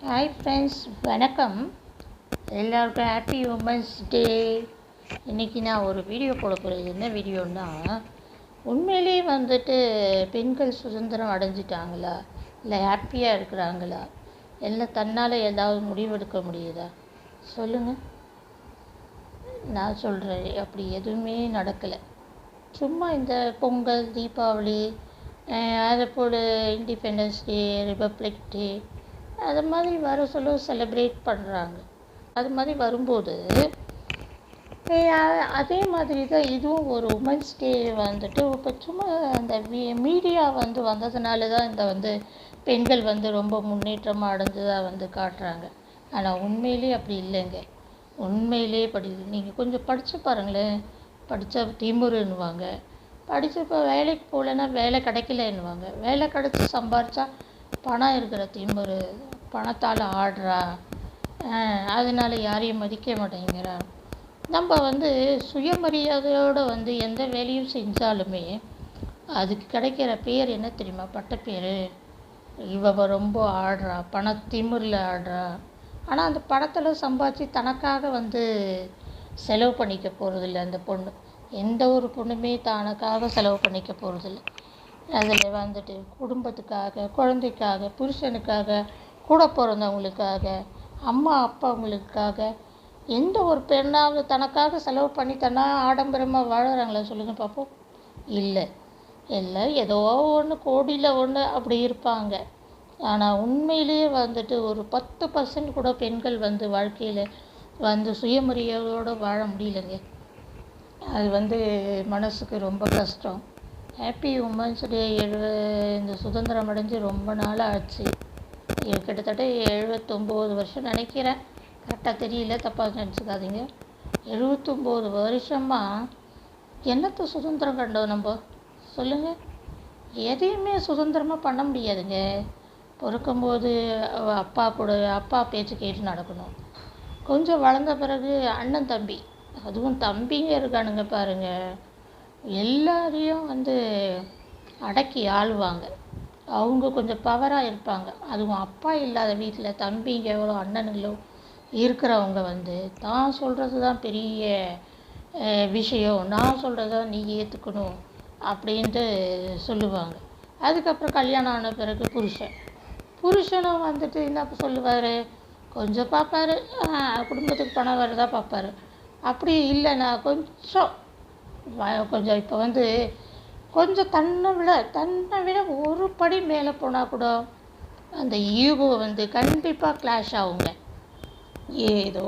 Hi friends, வணக்கம். எல்லாருக்கும் happy women's day. இன்றைக்கி நான் ஒரு வீடியோ போட போகிறேன். என்ன வீடியோன்னா, உண்மையிலேயே பெண்கள் சுதந்திரம் அடைஞ்சிட்டாங்களா, இல்லை ஹாப்பியாக இருக்கிறாங்களா, இல்லை தன்னால் ஏதாவது முடிவெடுக்க முடியுதா? சொல்லுங்கள். நான் சொல்கிறேன், அப்படி எதுவுமே நடக்கலை. சும்மா இந்த பொங்கல், தீபாவளி, அதேபோல் இண்டிபெண்டன்ஸ் டே, ரிபப்ளிக் டே, அது மாதிரி வர சொல்ல செலிப்ரேட் பண்ணுறாங்க. அது மாதிரி வரும்போது அதே மாதிரி தான் இதுவும் ஒரு உமன்ஸ் டே இப்போ சும்மா அந்த மீடியா வந்ததுனால தான் இந்த பெண்கள் ரொம்ப முன்னேற்றமாக அடைஞ்சதாக காட்டுறாங்க. ஆனால் உண்மையிலே அப்படி இல்லைங்க. உண்மையிலே நீங்கள் கொஞ்சம் படித்து பாருங்களேன். படித்தா திமுருன்னுவாங்க, படித்து இப்போ வேலைக்கு போகலன்னா வேலை கிடைக்கலன்னுவாங்க, வேலை கிடச்சி சம்பாரித்தா பணம் இருக்கிற திமுரு, பணத்தால் ஆடுறா, அதனால் யாரையும் மதிக்க மாட்டேங்கிறா. நம்ம சுயமரியாதையோடு எந்த வேலையும் செஞ்சாலுமே அதுக்கு கிடைக்கிற பேர் என்ன தெரியுமா? பட்டப்பேர். இவ ரொம்ப ஆடுறா, திமிரில் ஆடுறா. ஆனால் அந்த பணத்தில் சம்பாதிச்சு தனக்காக செலவு பண்ணிக்க போகிறதில்ல. அந்த பொண்ணு, எந்த ஒரு பொண்ணுமே தனக்காக செலவு பண்ணிக்க போகிறதில்ல. அதில் குடும்பத்துக்காக, குழந்தைக்காக, புருஷனுக்காக, கூட பிறந்தவங்களுக்காக, அம்மா அப்பாவங்களுக்காக எந்த ஒரு பெண்ணாவது தனக்காக செலவு பண்ணி ஆடம்பரமாக வாழறாங்களா? சொல்லுங்கள் பார்ப்போம். இல்லை, ஏதோ ஒன்று, கோடியில் ஒன்று அப்படி இருப்பாங்க. ஆனால் உண்மையிலேயே ஒரு 10% கூட பெண்கள் வாழ்க்கையில் சுயமரியாதையோடு வாழ முடியலைங்க. அது மனசுக்கு ரொம்ப கஷ்டம். Happy women's day. இந்த சுதந்திரம் அடைஞ்சு ரொம்ப நாள் ஆச்சு. கிட்டத்தட்ட 79 வருஷம் நினைக்கிறேன். கரெக்டாக தெரியல, தப்பாக நினச்சிக்காதீங்க. 79 வருஷமாக என்னத்தை சுதந்திரம் கண்டோம் நம்ம? சொல்லுங்கள். எதையுமே சுதந்திரமாக பண்ண முடியாதுங்க. பிறக்கும்போது அப்பா பேச்சு கேட்டு நடக்கணும். கொஞ்சம் வளர்ந்த பிறகு அண்ணன் தம்பி, அதுவும் தம்பிங்க இருக்கானுங்க பாருங்கள், எல்லாரையும் அடக்கி ஆளுவாங்க. அவங்க கொஞ்சம் பவராக இருப்பாங்க. அதுவும் அப்பா இல்லாத வீட்டில் தம்பிங்களோ அண்ணனுங்களோ இருக்கிறவங்க தான் சொல்கிறது தான் பெரிய விஷயம், நான் சொல்கிறது தான் நீ ஏற்றுக்கணும் அப்படின்ட்டு சொல்லுவாங்க. அதுக்கப்புறம் கல்யாணம் ஆன பிறகு புருஷனும் என்ன சொல்லுவார்? கொஞ்சம் பார்ப்பார், குடும்பத்துக்கு பணம் வரதா பார்ப்பார். அப்படி இல்லைன்னா கொஞ்சம் இப்போ கொஞ்சம் தன்னை விட ஒரு படி மேலே போனால் கூட அந்த ஈகோ கண்டிப்பாக கிளாஷ் ஆகுங்க. ஏதோ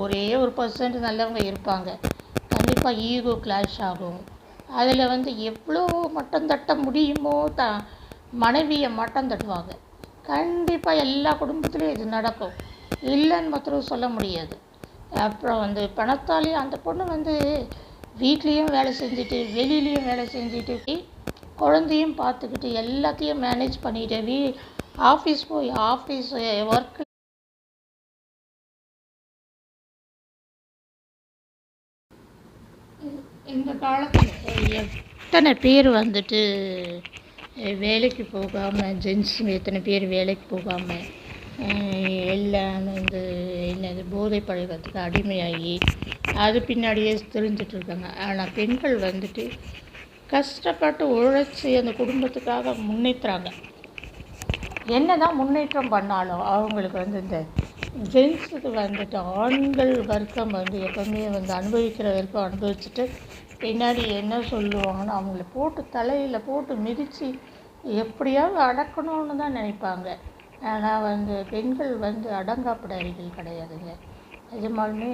ஒரே ஒரு % நல்லவங்க இருப்பாங்க, கண்டிப்பாக ஈகோ கிளாஷ் ஆகும். அதில் எவ்வளோ மட்டம் தட்ட முடியுமோ மனைவியை மட்டம் தட்டுவாங்க. கண்டிப்பாக எல்லா குடும்பத்துலேயும் இது நடக்கும், இல்லைன்னு மாத்திரம் சொல்ல முடியாது. அப்புறம் பணத்தாலேயும் அந்த பொண்ணு வீட்லேயும் வேலை செஞ்சுட்டு, வெளியிலையும் வேலை செஞ்சுட்டு, குழந்தையும் பார்த்துக்கிட்டு, எல்லாத்தையும் மேனேஜ் பண்ணிட்டு, ஆஃபீஸ் ஒர்க். இந்த காலத்தில் எத்தனை பேர் வேலைக்கு போகாமல், ஜென்ஸுங்க எத்தனை பேர் வேலைக்கு போகாமல் எல்லாம் என்னது போதை பழக்கத்துக்கு அடிமையாகி அது பின்னாடியே தெரிஞ்சிட்ருக்காங்க. ஆனால் பெண்கள் கஷ்டப்பட்டு உழைச்சி அந்த குடும்பத்துக்காக முன்னேற்றுறாங்க. என்ன தான் முன்னேற்றம் பண்ணாலும் அவங்களுக்கு இந்த ஜென்ஸுக்கு ஆண்கள் வர்க்கம் எப்போவுமே அனுபவிக்கிற வரைக்கும் அனுபவிச்சுட்டு பின்னாடி என்ன சொல்லுவாங்கன்னு அவங்கள தலையில் போட்டு மிதித்து எப்படியாவது அடக்கணும்னு தான் நினைப்பாங்க. ஆனால் பெண்கள் அடங்காப்பிடாரிகள் கிடையாதுங்க. நிஜமாலுமே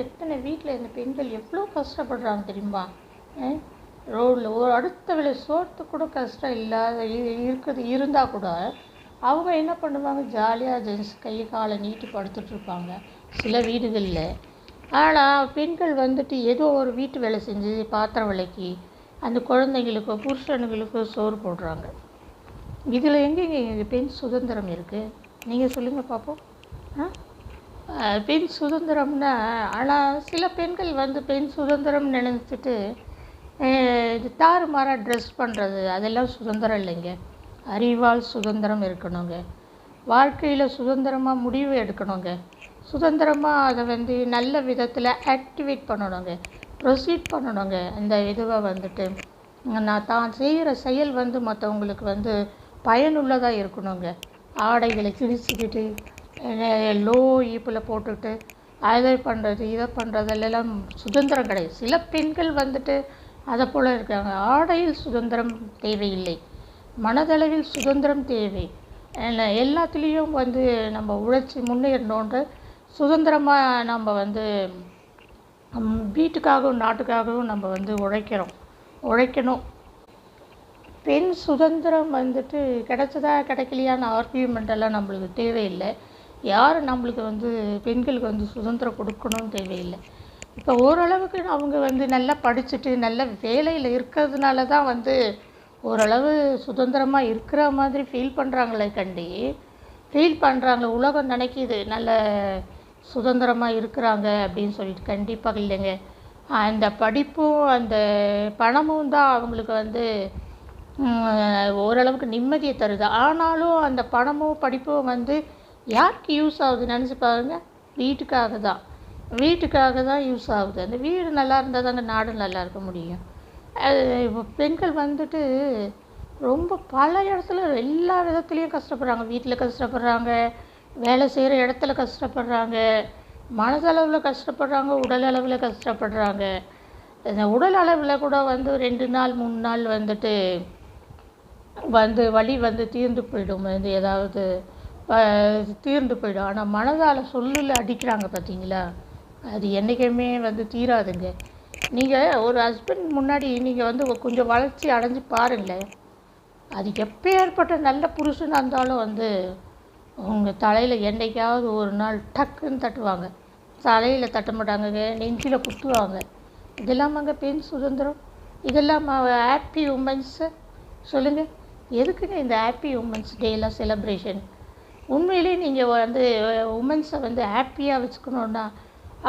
எத்தனை வீட்டில் இந்த பெண்கள் எவ்வளோ கஷ்டப்படுறாங்க தெரியுமா? ரோடில் அடுத்த வேளை சோத்து கூட கஷ்டம் இருந்தால் கூட அவங்க என்ன பண்ணுவாங்க? ஜாலியாக ஜென்ஸ் கையை காலை நீட்டி படுத்துட்ருப்பாங்க சில வீடுகளில். ஆனால் பெண்கள் ஏதோ ஒரு வீட்டு வேலை செஞ்சு பாத்திரம் விளக்கி அந்த குழந்தைங்களுக்கோ புருஷனுங்களுக்கோ சோறு போடுறாங்க. இதில் எங்கேங்க பெண் சுதந்திரம் இருக்குது? நீங்கள் சொல்லுங்கள் பார்ப்போம். பெண் சுதந்திரம்னா, ஆனால் சில பெண்கள் பெண் சுதந்திரம் நினச்சிட்டு தாறுமாறாக ட்ரெஸ் பண்ணுறது, அதெல்லாம் சுதந்திரம் இல்லைங்க. அறிவால் சுதந்திரம் இருக்கணுங்க. வாழ்க்கையில் சுதந்திரமாக முடிவு எடுக்கணுங்க. சுதந்திரமாக அதை வந்து நல்ல விதத்தில் ஆக்டிவேட் பண்ணணுங்க, ப்ரொசீட் பண்ணணுங்க. இந்த இதுவை வந்துட்டு நான் தான் செய்கிற செயல் வந்து மற்றவங்களுக்கு வந்து பயனுள்ளதாக இருக்கணுங்க. ஆடைகளை கிழிச்சிக்கிட்டு லோ ஈப்பில் போட்டுக்கிட்டு அதை பண்ணுறது இதை பண்ணுறதெல்லாம் சுதந்திரம் கிடையாது. சில பெண்கள் வந்துட்டு அதை போல் இருக்காங்க. ஆடையில் சுதந்திரம் தேவையில்லை, மனதளவில் சுதந்திரம் தேவை. எல்லாத்துலேயும் வந்து நம்ம உழைச்சி முன்னேறணுன்ற சுதந்திரமாக நம்ம வந்து வீட்டுக்காகவும் நாட்டுக்காகவும் நம்ம வந்து உழைக்கணும். பெண் சுதந்திரம் வந்துட்டு கிடைச்சதா கிடைக்கலையான ஆர்கியூமெண்டெல்லாம் நம்மளுக்கு தேவையில்லை. யாரும் நம்மளுக்கு வந்து பெண்களுக்கு வந்து சுதந்திரம் கொடுக்கணும்னு தேவையில்லை. இப்போ ஓரளவுக்கு அவங்க வந்து நல்லா படிச்சுட்டு நல்ல வேலையில் இருக்கிறதுனால தான் வந்து ஓரளவு சுதந்திரமாக இருக்கிற மாதிரி ஃபீல் பண்ணுறாங்களே உலகம் நினைக்கிது நல்ல சுதந்திரமாக இருக்கிறாங்க அப்படின்னு சொல்லிட்டு. கண்டிப்பாக இல்லைங்க. அந்த படிப்பும் அந்த பணமும் தான் அவங்களுக்கு வந்து ஓரளவுக்கு நிம்மதியை தருது. ஆனாலும் அந்த பணமும் படிப்பும் வந்து யாருக்கு யூஸ் ஆகுது நினச்சி பாருங்க. வீட்டுக்காக தான் யூஸ் ஆகுது. அந்த வீடு நல்லா இருந்தால் தாங்க நாடு நல்லா இருக்க முடியும். இப்போ பெண்கள் வந்துட்டு ரொம்ப பல இடத்துல எல்லா விதத்துலேயும் கஷ்டப்படுறாங்க. வீட்டில் கஷ்டப்படுறாங்க, வேலை செய்கிற இடத்துல கஷ்டப்படுறாங்க, மனதளவில் கஷ்டப்படுறாங்க, உடல் அளவில் கஷ்டப்படுறாங்க. இந்த உடல் அளவில் கூட வந்து 2 நாள் 3 நாள் வந்துட்டு வலி வந்து தீர்ந்து போயிடும். வந்து ஏதாவது தீர்ந்து போயிடும். ஆனால் மனதால் சொல்லில் அடிக்கிறாங்க பார்த்தீங்களா, அது என்றைக்குமே வந்து தீராதுங்க. நீங்கள் ஒரு ஹஸ்பண்ட் முன்னாடி நீங்கள் வந்து கொஞ்சம் வளர்ச்சி அடைஞ்சு பாருங்களேன். அது எப்பேற்பட்ட நல்ல புருஷனாக இருந்தாலும் வந்து உங்கள் தலையில் என்றைக்காவது ஒரு நாள் டக்குன்னு தட்டுவாங்க. தலையில் தட்ட மாட்டாங்க, நெஞ்சில் குத்துவாங்க. இதெல்லாமாங்க பெண் சுதந்திரம்? இதெல்லாம் ஹாப்பி உமன்ஸு? சொல்லுங்கள், எதுக்குங்க இந்த ஹாப்பி உமன்ஸ் டேலாம் செலிப்ரேஷன்? உண்மையிலே நீங்கள் வந்து உமன்ஸை வந்து ஹாப்பியாக வச்சுக்கணுன்னா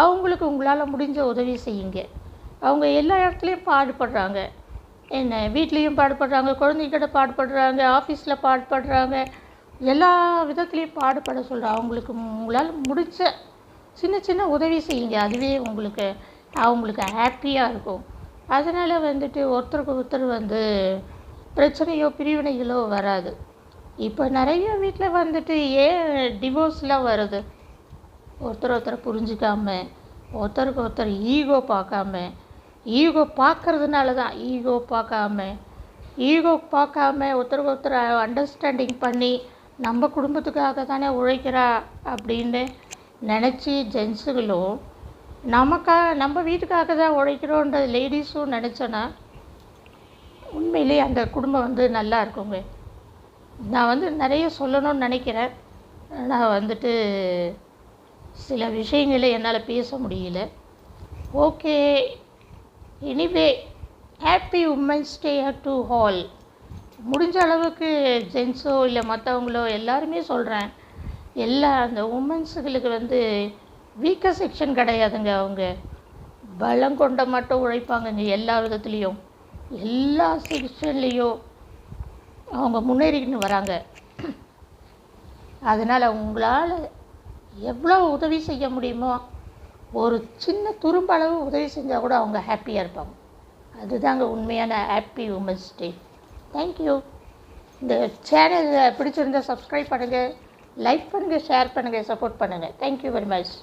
அவங்களுக்கு உங்களால் முடிஞ்ச உதவி செய்யுங்க. அவங்க எல்லா இடத்துலையும் பாடுபடுறாங்க. என்ன வீட்லேயும் பாடுபடுறாங்க, குழந்தைகிட்ட பாடுபடுறாங்க, ஆஃபீஸில் பாடுபடுறாங்க, எல்லா விதத்துலேயும் பாடுபட சொல்கிறேன். அவங்களுக்கு உங்களால் முடிஞ்ச சின்ன சின்ன உதவி செய்யுங்க. அதுவே அவங்களுக்கு ஹாப்பியாக இருக்கும். அதனால் வந்துட்டு ஒருத்தருக்கு ஒருத்தர் வந்து பிரச்சனையோ பிரிவினைகளோ வராது. இப்போ நிறைய வீட்டில் வந்துட்டு ஏன் டிவோர்ஸ்லாம் வருது? ஒருத்தர் புரிஞ்சிக்காம, ஒருத்தருக்கு ஒருத்தர் ஈகோ பார்க்கறதுனால தான். ஈகோ பார்க்காம ஒருத்தருக்கு ஒருத்தர் அண்டர்ஸ்டாண்டிங் பண்ணி நம்ம குடும்பத்துக்காக தானே உழைக்கிறா அப்படின்னு நினச்சி ஜென்ஸுகளும் நம்ம வீட்டுக்காக தான் உழைக்கிறோன்ற லேடிஸும் நினச்சோன்னா உண்மையிலே அந்த குடும்பம் வந்து நல்லா இருக்குங்க. நான் வந்து நிறைய சொல்லணும்னு நினைக்கிறேன். ஆனால் வந்துட்டு சில விஷயங்களை என்னால் பேச முடியல. Okay, anyway happy women's day to all. முடிஞ்ச அளவுக்கு ஜென்ஸோ இல்லை மற்றவங்களோ எல்லாருமே சொல்கிறேன், அந்த உமன்ஸுகளுக்கு வந்து வீக்கர் செக்ஷன் கிடையாதுங்க. அவங்க பலம் கொண்ட மட்டும் உழைப்பாங்கங்க. எல்லா விதத்துலேயும் எல்லா செக்ஷன்லேயும் அவங்க முன்னேறிக்கின்னு வராங்க. அதனால் உங்களால் எவ்வளோ உதவி செய்ய முடியுமோ ஒரு சின்ன துரும்பளவு உதவி செஞ்சால் கூட அவங்க ஹாப்பியாக இருப்பாங்க. அதுதாங்க உண்மையான ஹாப்பி உமன்ஸ் டே. தேங்க்யூ. இந்த சேனல் பிடிச்சிருந்தால் சப்ஸ்கிரைப் பண்ணுங்கள், லைக் பண்ணுங்கள், ஷேர் பண்ணுங்கள், சப்போர்ட் பண்ணுங்கள். Thank you very much.